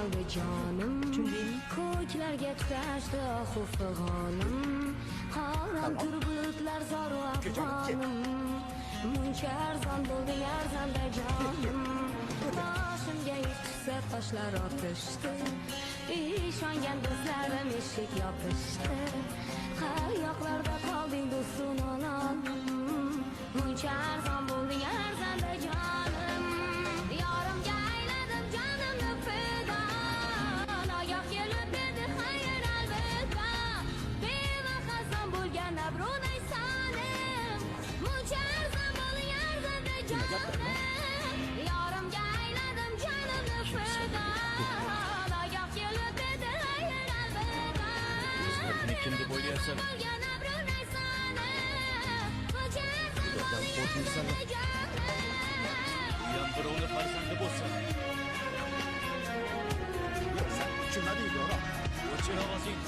arzanda canım. Ko'klarga tutashdi ohu fig'onim. Haram bulutlar zoru afg'onim. Muncha arzon bo'ldi arzanda jonim. Boshimga yuz tushsa toshlar otishdi. Ishongan do'stlarim eshik yopishdi. Qayoqlarda qolding do'stim onanim. Muncha arzon bo'ldi arzanda jonim. Yorimga ayladim jonimni fido. Oyoq kelib dedi xayr albatta. Bevaqason bo'lgan abronay sonim. Muncha arzon bo'ldi arzanda jonim. Yorimga ayladim jonimni fido. Oyoq kelib dedi xayr albatta. Kim deb o'ylayapsan? Uyam birovni farzandi bo'lsa. Sen tushunmading, yo'q. O'chir ovozing.